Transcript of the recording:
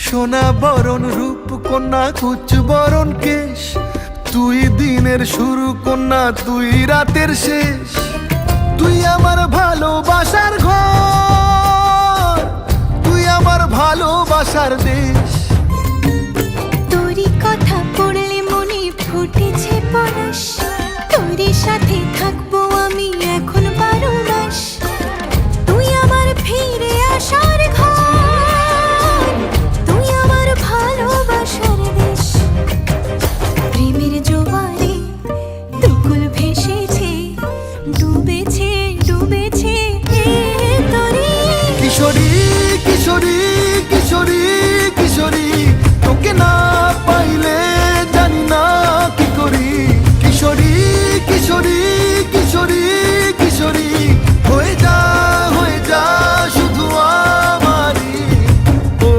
সোনা বরণ রূপ কন্যা কুচ বরণ কেশ, তুই দিনের শুরু কন্যা তুই রাতের শেষ। তুই আমার ভালোবাসার ঘর, তুই আমার ভালোবাসার দেশ।